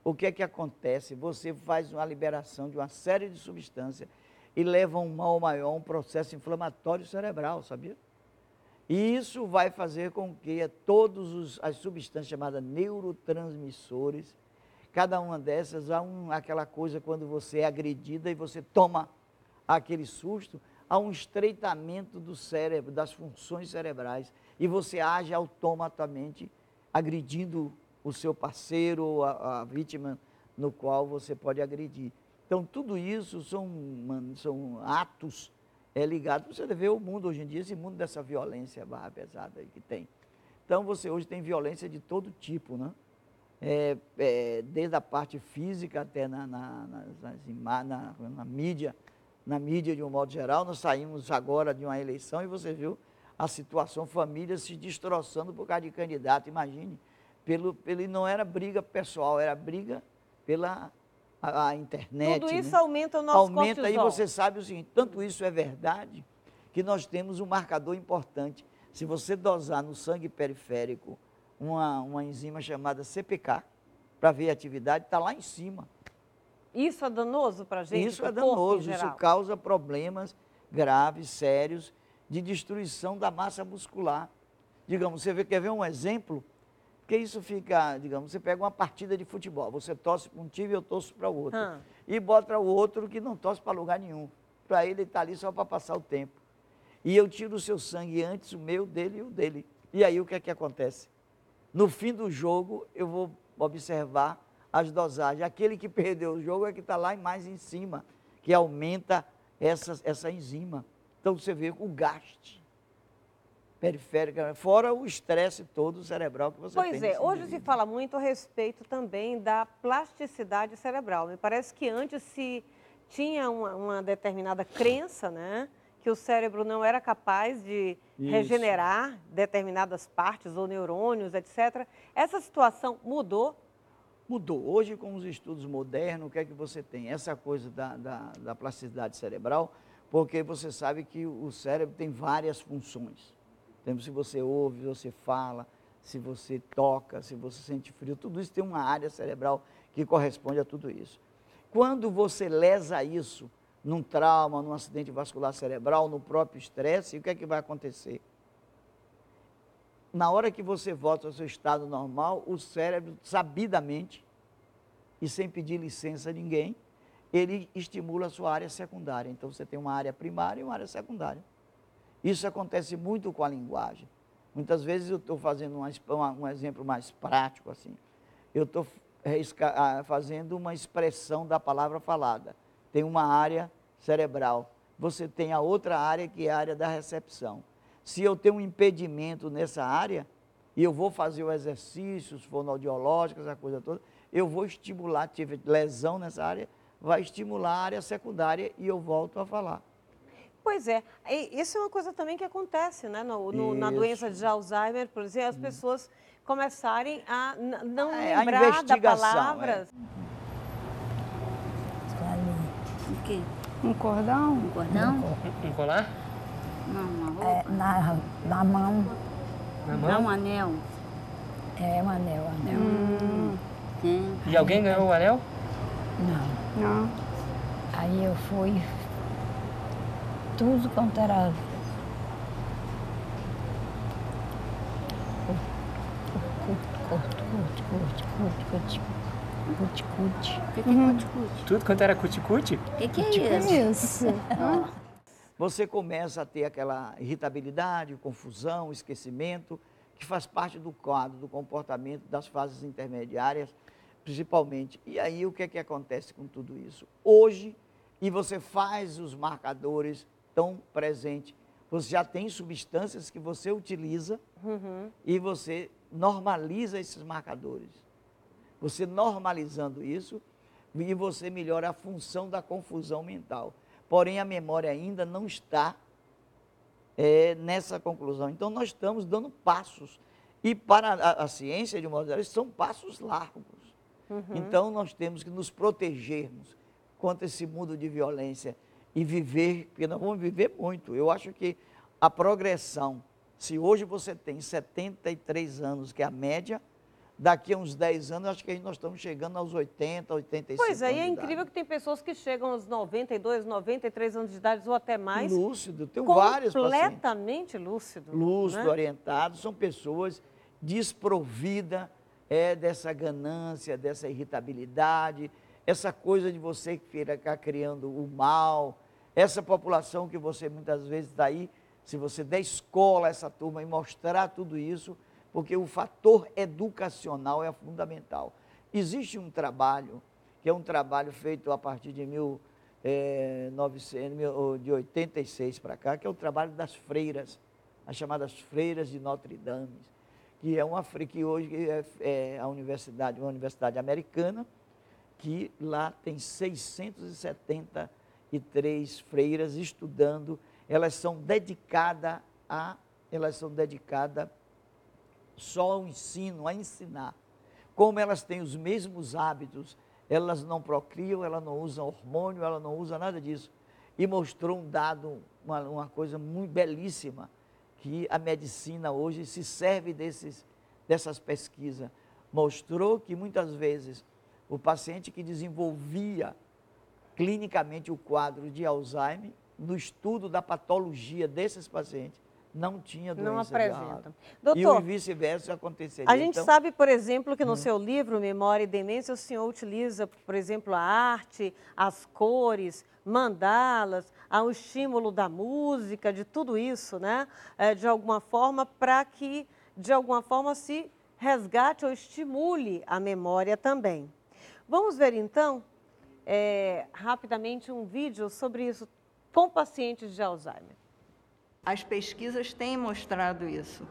K: o que é que acontece? Você faz uma liberação de uma série de substâncias e leva um mal maior, um processo inflamatório cerebral, sabia? E isso vai fazer com que todas as substâncias chamadas neurotransmissores, cada uma dessas, aquela coisa quando você é agredida e você toma aquele susto, há um estreitamento do cérebro, das funções cerebrais, e você age automaticamente agredindo o seu parceiro, a vítima no qual você pode agredir. Então, tudo isso são atos ligados. Você vê o mundo hoje em dia, esse mundo dessa violência barra pesada aí que tem. Então, você hoje tem violência de todo tipo, né? Desde a parte física até na mídia. Na mídia, de um modo geral, nós saímos agora de uma eleição e você viu a situação, família se destroçando por causa de candidato, imagine. Não era briga pessoal, era briga pela a internet.
A: Tudo isso,
K: né?
A: aumenta o nosso
K: Aumenta,
A: cortisol.
K: e você sabe o seguinte, tanto isso é verdade, que nós temos um marcador importante. Se você dosar no sangue periférico uma enzima chamada CPK, para ver a atividade, está lá em cima.
A: Isso é danoso para a gente?
K: Isso é danoso, isso causa problemas graves, sérios, de destruição da massa muscular. Digamos, quer ver um exemplo? Porque isso fica, digamos, você pega uma partida de futebol, você torce para um time e eu torço para o outro. E bota o outro que não torce para lugar nenhum. Para ele estar ali só para passar o tempo. E eu tiro o seu sangue antes, o meu, dele e o dele. E aí o que é que acontece? No fim do jogo, eu vou observar as dosagens. Aquele que perdeu o jogo é que está lá mais em cima, que aumenta essa enzima. Então você vê o gasto periférico, fora o estresse todo cerebral que você tem.
A: Pois é, hoje se fala muito a respeito também da plasticidade cerebral. Me parece que antes se tinha uma determinada crença, né? Que o cérebro não era capaz de regenerar determinadas partes ou neurônios, etc. Essa situação mudou?
K: Mudou. Hoje, com os estudos modernos, o que é que você tem? Essa coisa da plasticidade cerebral, porque você sabe que o cérebro tem várias funções. Por exemplo, se você ouve, se você fala, se você toca, se você sente frio, tudo isso tem uma área cerebral que corresponde a tudo isso. Quando você lesa isso num trauma, num acidente vascular cerebral, no próprio estresse, o que é que vai acontecer? Na hora que você volta ao seu estado normal, o cérebro, sabidamente, e sem pedir licença a ninguém, ele estimula a sua área secundária. Então, você tem uma área primária e uma área secundária. Isso acontece muito com a linguagem. Muitas vezes eu estou fazendo um exemplo mais prático, assim. Eu estou fazendo uma expressão da palavra falada. Tem uma área cerebral. Você tem a outra área, que é a área da recepção. Se eu tenho um impedimento nessa área, e eu vou fazer o exercício, os fonoaudiológicos, a coisa toda, eu vou estimular, tive lesão nessa área, vai estimular a área secundária e eu volto a falar.
A: Pois é, isso é uma coisa também que acontece, né? Na doença de Alzheimer, por exemplo, as pessoas começarem a não lembrar das palavras.
D: O quê? Um cordão?
E: Um cordão?
N: Um colar?
E: Não, uma roupa.
D: Na mão.
N: Na mão?
E: Não, um anel.
D: É, um anel.
E: Tem.
N: E alguém ganhou o anel?
D: Não. Aí eu fui, tudo quanto era cuti-cuti.
E: O que é cuti-cuti?
N: Tudo quanto era cuti-cuti?
E: O que é isso?
K: Você começa a ter aquela irritabilidade, confusão, esquecimento, que faz parte do quadro, do comportamento das fases intermediárias, principalmente. E aí, o que é que acontece com tudo isso? Hoje, e você faz os marcadores tão presentes, você já tem substâncias que você utiliza e você normaliza esses marcadores. Você normalizando isso, e você melhora a função da confusão mental. Porém, a memória ainda não está nessa conclusão. Então, nós estamos dando passos. E para a ciência, de modo geral, são passos largos. Então, nós temos que nos protegermos contra esse mundo de violência e viver, porque nós vamos viver muito. Eu acho que a progressão, se hoje você tem 73 anos, que é a média, daqui a uns 10 anos, acho que nós estamos chegando aos 80, 85
A: Pois é,
K: anos
A: e é
K: de
A: incrível
K: idade.
A: que tem pessoas que chegam aos 92, 93 anos de idade ou até mais.
K: Lúcido, tem vários pacientes.
A: Completamente lúcido.
K: Lúcido,
A: né?
K: orientado, são pessoas desprovidas dessa ganância, dessa irritabilidade, essa coisa de você ficar criando o mal, essa população que você muitas vezes está aí, se você der escola a essa turma e mostrar tudo isso, porque o fator educacional é fundamental. Existe um trabalho, que é um trabalho feito a partir de 86 para cá, que é o trabalho das freiras, as chamadas freiras de Notre Dame, que é que hoje é uma universidade americana, que lá tem 673 freiras estudando, elas são dedicadas só ao ensino, a ensinar. Como elas têm os mesmos hábitos, elas não procriam, elas não usam hormônio, elas não usam nada disso. E mostrou um dado, uma coisa muito belíssima, que a medicina hoje se serve dessas pesquisas. Mostrou que muitas vezes o paciente que desenvolvia clinicamente o quadro de Alzheimer, no estudo da patologia desses pacientes, não tinha doença
A: Não
K: de
A: apresenta.
K: Alzheimer.
A: Doutor,
K: E o vice-versa aconteceria.
A: A gente
K: Então,
A: sabe, por exemplo, que no seu livro, Memória e Demência, o senhor utiliza, por exemplo, a arte, as cores, mandalas, o estímulo da música, de tudo isso, né? De alguma forma, para que, de alguma forma, se resgate ou estimule a memória também. Vamos ver, então, rapidamente um vídeo sobre isso com pacientes de Alzheimer.
O: As pesquisas têm mostrado isso,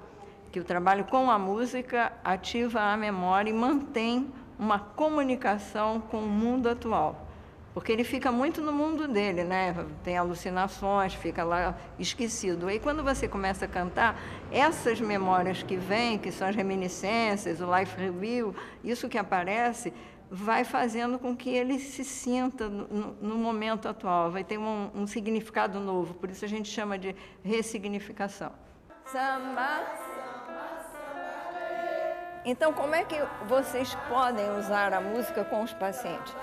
O: que o trabalho com a música ativa a memória e mantém uma comunicação com o mundo atual. Porque ele fica muito no mundo dele, né? Tem alucinações, fica lá esquecido. Aí quando você começa a cantar, essas memórias que vêm, que são as reminiscências, o life review, isso que aparece, vai fazendo com que ele se sinta no momento atual, vai ter um significado novo, por isso a gente chama de ressignificação. samba. Então, como é que vocês podem usar a música com os pacientes?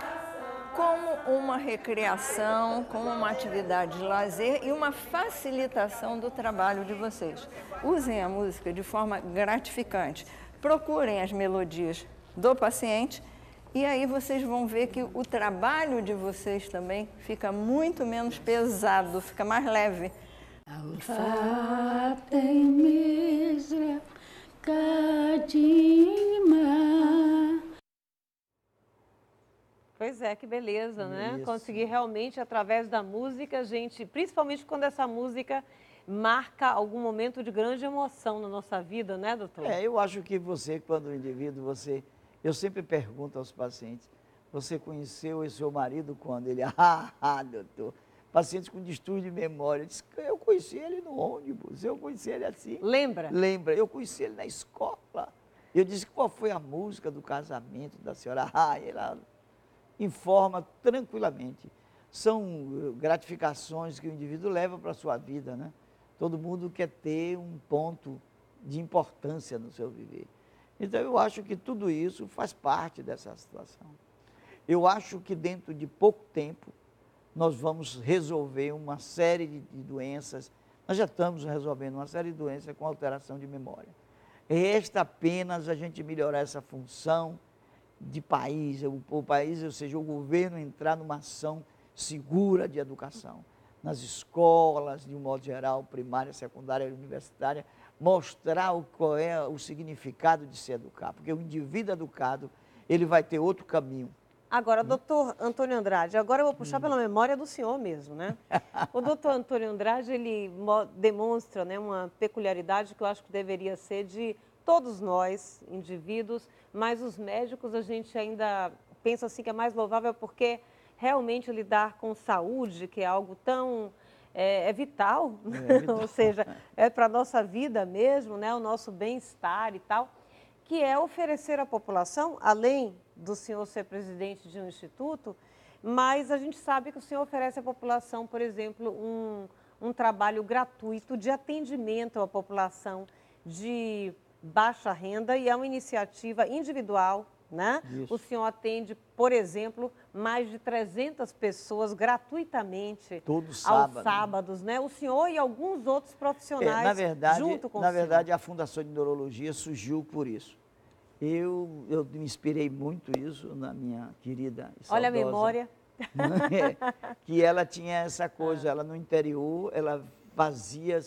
O: Como uma recreação, como uma atividade de lazer e uma facilitação do trabalho de vocês. Usem a música de forma gratificante. Procurem as melodias do paciente e aí vocês vão ver que o trabalho de vocês também fica muito menos pesado, fica mais leve.
E: Alfatem misra kadima.
A: Pois é, que beleza, né?
K: Isso.
A: Conseguir realmente, através da música, gente, principalmente quando essa música marca algum momento de grande emoção na nossa vida, né, doutor?
K: Eu acho que você, quando indivíduo, eu sempre pergunto aos pacientes, você conheceu o seu marido quando? Ele, doutor, pacientes com distúrbio de memória, diz, eu conheci ele no ônibus, eu conheci ele assim.
A: Lembra?
K: Lembra, eu conheci ele na escola. Eu disse, qual foi a música do casamento da senhora? Ela informa tranquilamente. São gratificações que o indivíduo leva para a sua vida, né? Todo mundo quer ter um ponto de importância no seu viver. Então, eu acho que tudo isso faz parte dessa situação. Eu acho que dentro de pouco tempo, nós vamos resolver uma série de doenças. Nós já estamos resolvendo uma série de doenças com alteração de memória. Resta apenas a gente melhorar essa função de país, o país, ou seja, o governo entrar numa ação segura de educação. Nas escolas, de um modo geral, primária, secundária e universitária, mostrar qual é o significado de se educar, porque o indivíduo educado, ele vai ter outro caminho.
A: Agora, doutor Antônio Andrade, agora eu vou puxar pela memória do senhor mesmo, né? O doutor Antônio Andrade, ele demonstra, né, uma peculiaridade que eu acho que deveria ser de todos nós, indivíduos, mas os médicos a gente ainda pensa assim que é mais louvável porque realmente lidar com saúde, que é algo tão vital,
K: vital.
A: Ou seja, é para a nossa vida mesmo, né, o nosso bem-estar e tal, que é oferecer à população, além do senhor ser presidente de um instituto, mas a gente sabe que o senhor oferece à população, por exemplo, um trabalho gratuito de atendimento à população de baixa renda e é uma iniciativa individual, né?
K: Isso.
A: O senhor atende, por exemplo, mais de 300 pessoas gratuitamente
K: Todos
A: aos sábados, né? O senhor e alguns outros profissionais junto com o senhor.
K: Na verdade, a Fundação de Neurologia surgiu por isso. Eu me inspirei muito isso na minha querida e saudosa,
A: olha a memória.
K: Que ela tinha essa coisa, ela no interior, ela fazia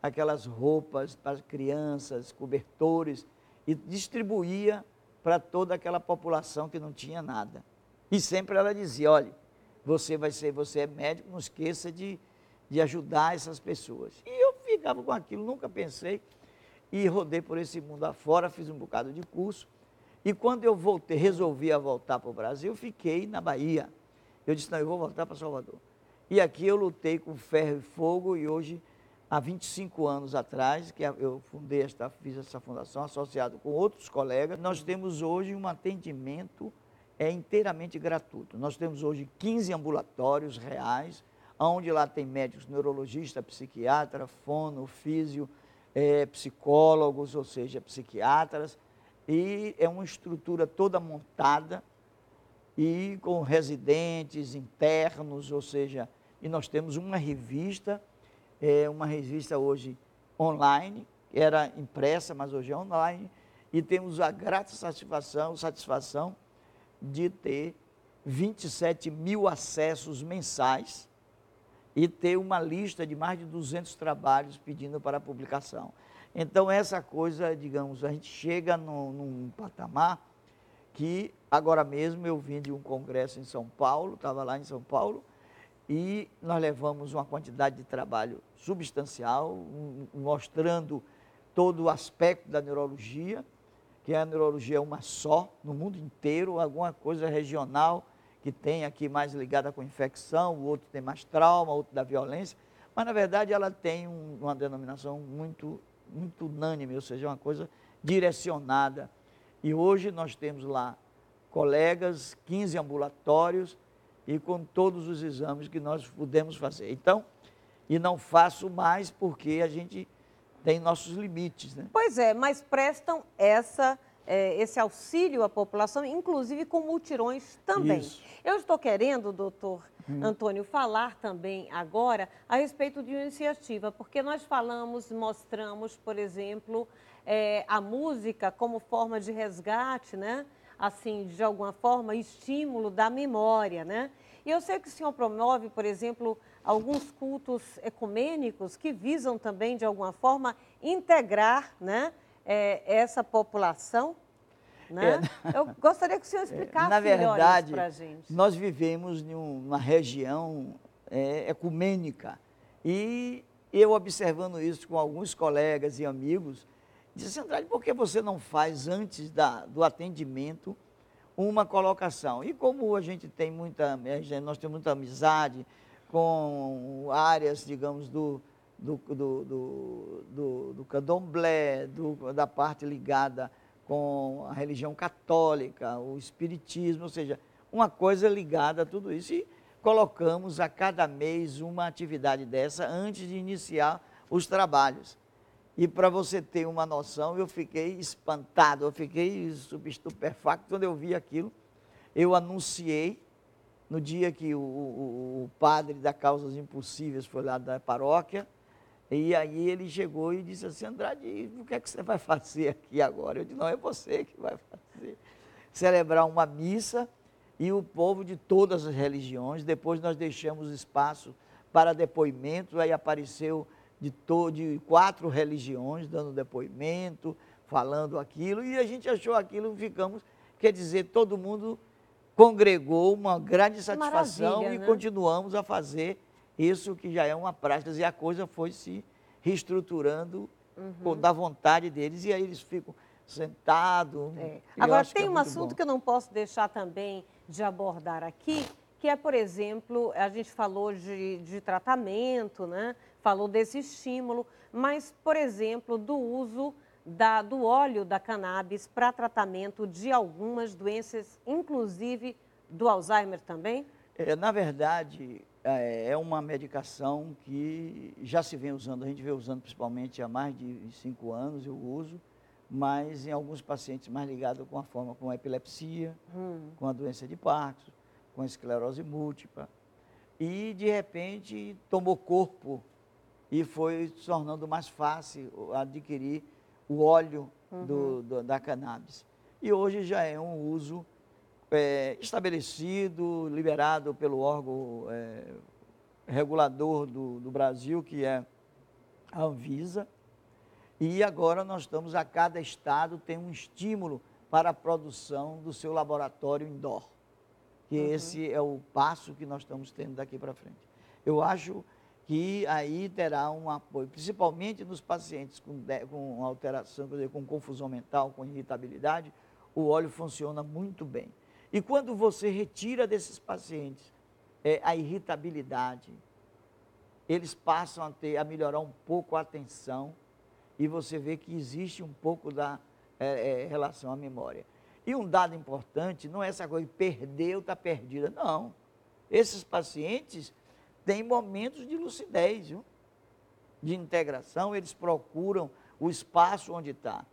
K: aquelas roupas para as crianças, cobertores, e distribuía para toda aquela população que não tinha nada. E sempre ela dizia, olha, você é médico, não esqueça de ajudar essas pessoas. E eu ficava com aquilo, nunca pensei, e rodei por esse mundo afora, fiz um bocado de curso, e quando eu voltei, resolvi voltar para o Brasil, fiquei na Bahia. Eu disse, não, eu vou voltar para Salvador. E aqui eu lutei com ferro e fogo, e hoje, há 25 anos atrás, que eu fiz essa fundação, associado com outros colegas, nós temos hoje um atendimento inteiramente gratuito. Nós temos hoje 15 ambulatórios reais, onde lá tem médicos, neurologista, psiquiatra, fono, físio, psicólogos, ou seja, psiquiatras, e é uma estrutura toda montada e com residentes internos, ou seja, e nós temos uma revista hoje online, era impressa, mas hoje é online, e temos a grata satisfação de ter 27 mil acessos mensais e ter uma lista de mais de 200 trabalhos pedindo para publicação. Então, essa coisa, digamos, a gente chega num patamar que, agora mesmo, eu vim de um congresso em São Paulo, estava lá em São Paulo, e nós levamos uma quantidade de trabalho substancial, mostrando todo o aspecto da neurologia, que a neurologia é uma só, no mundo inteiro, alguma coisa regional, que tem aqui mais ligada com infecção, o outro tem mais trauma, o outro da violência, mas na verdade ela tem uma denominação muito unânime, ou seja, uma coisa direcionada. E hoje nós temos lá colegas, 15 ambulatórios e com todos os exames que nós podemos fazer. Então, e não faço mais porque a gente tem nossos limites, né?
A: Pois é, mas prestam esse auxílio à população, inclusive com mutirões também.
K: Isso.
A: Eu estou querendo, doutor Antônio, falar também agora a respeito de uma iniciativa, porque nós mostramos, por exemplo, a música como forma de resgate, né? Assim, de alguma forma, estímulo da memória, né? E eu sei que o senhor promove, por exemplo, alguns cultos ecumênicos que visam também, de alguma forma, integrar, né, essa população, né? Eu gostaria que o senhor explicasse
K: na
A: melhor
K: verdade,
A: isso para a gente.
K: nós vivemos em uma região ecumênica e eu observando isso com alguns colegas e amigos, disse, Andrade, por que você não faz antes do atendimento uma colocação? E como a gente tem nós temos muita amizade com áreas, digamos, do candomblé, da parte ligada com a religião católica, o espiritismo, ou seja, uma coisa ligada a tudo isso. E colocamos a cada mês uma atividade dessa antes de iniciar os trabalhos. E para você ter uma noção, eu fiquei espantado, eu fiquei estupefacto quando eu vi aquilo. Eu anunciei no dia que o padre da Causas Impossíveis foi lá da paróquia, e aí ele chegou e disse assim, Andrade, o que é que você vai fazer aqui agora? Eu disse, não, é você que vai fazer. Celebrar uma missa e o povo de todas as religiões, depois nós deixamos espaço para depoimento, aí apareceu de 4 religiões dando depoimento, falando aquilo, e a gente achou aquilo, quer dizer, todo mundo congregou uma grande satisfação.
A: Maravilha,
K: e
A: né?
K: Continuamos a fazer isso que já é uma prática, e a coisa foi se reestruturando da vontade deles, e aí eles ficam sentados.
A: Agora, tem um assunto que eu não posso deixar também de abordar aqui, que é, por exemplo, a gente falou de tratamento, né? Falou desse estímulo, mas, por exemplo, do uso do óleo da cannabis para tratamento de algumas doenças, inclusive do Alzheimer também?
K: Na verdade, é uma medicação que já se vem usando, a gente vem usando principalmente há mais de 5 anos, eu uso, mas em alguns pacientes mais ligados com a epilepsia, com a doença de Parkinson, com a esclerose múltipla, e de repente tomou corpo e foi se tornando mais fácil adquirir o óleo da cannabis. E hoje já é um uso estabelecido, liberado pelo órgão regulador do Brasil, que é a Anvisa, e agora nós estamos, a cada estado tem um estímulo para a produção do seu laboratório indoor, que esse é o passo que nós estamos tendo daqui para frente. Eu acho que aí terá um apoio, principalmente nos pacientes com alteração, quer dizer, com confusão mental, com irritabilidade, o óleo funciona muito bem. E quando você retira desses pacientes a irritabilidade, eles passam a melhorar um pouco a atenção, e você vê que existe um pouco da relação à memória. E um dado importante, não é essa coisa de perdeu, está perdida, não. Esses pacientes têm momentos de lucidez, viu? De integração, eles procuram o espaço onde está.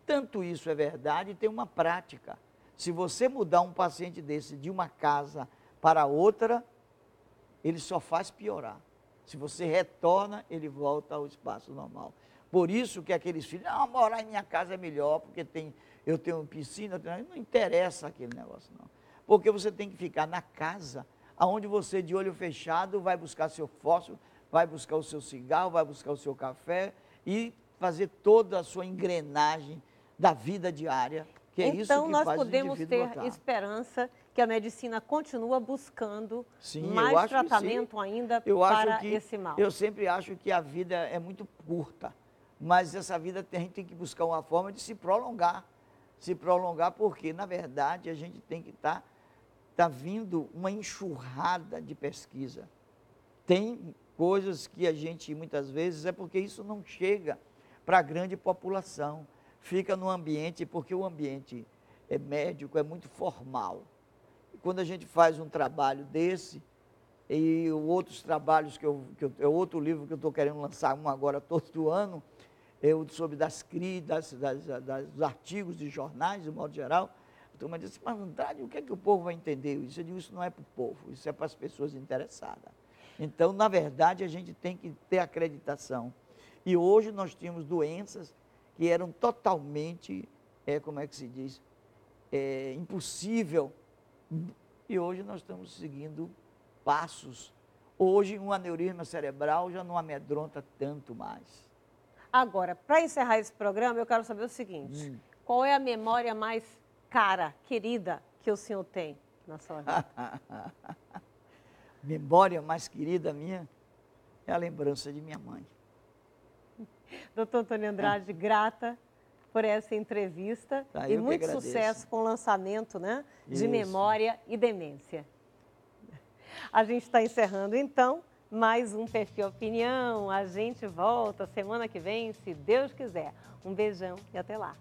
K: Tanto isso é verdade, tem uma prática. Se você mudar um paciente desse de uma casa para outra, ele só faz piorar. Se você retorna, ele volta ao espaço normal. Por isso que aqueles filhos, não, morar em minha casa é melhor, porque eu tenho piscina, não interessa aquele negócio, não. Porque você tem que ficar na casa, onde você, de olho fechado, vai buscar seu fósforo, vai buscar o seu cigarro, vai buscar o seu café e fazer toda a sua engrenagem da vida diária, que é isso que faz o indivíduo
A: Então, nós podemos ter
K: voltar.
A: esperança que a medicina continua buscando
K: Sim, eu
A: mais
K: acho que
A: tratamento
K: sim.
A: ainda
K: Eu acho
A: para
K: que-
A: esse mal.
K: Eu sempre acho que a vida é muito curta, mas essa vida a gente tem que buscar uma forma de se prolongar. Se prolongar porque, na verdade, a gente tem que tá vindo uma enxurrada de pesquisa. Tem coisas que a gente, muitas vezes, é porque isso não chega para a grande população. Fica no ambiente, porque o ambiente médico é muito formal. E quando a gente faz um trabalho desse, e outros trabalhos é outro livro que eu estou querendo lançar, um agora todo ano, sobre dos artigos de jornais, de modo geral, a turma disse, mas Andrade, o que é que o povo vai entender isso? Eu digo, isso não é para o povo, isso é para as pessoas interessadas. Então, na verdade, a gente tem que ter acreditação. E hoje nós tínhamos doenças que eram totalmente, como é que se diz, impossível. E hoje nós estamos seguindo passos. Hoje, um aneurisma cerebral já não amedronta tanto mais.
A: Agora, para encerrar esse programa, eu quero saber o seguinte. Qual é a memória mais cara, querida, que o senhor tem na sua vida?
K: Memória mais querida minha é a lembrança de minha mãe.
A: Doutor Antônio Andrade, grata por essa entrevista e muito sucesso com o lançamento, né, de Memória e Demência. A gente está encerrando, então, mais um Perfil Opinião. A gente volta semana que vem, se Deus quiser. Um beijão e até lá.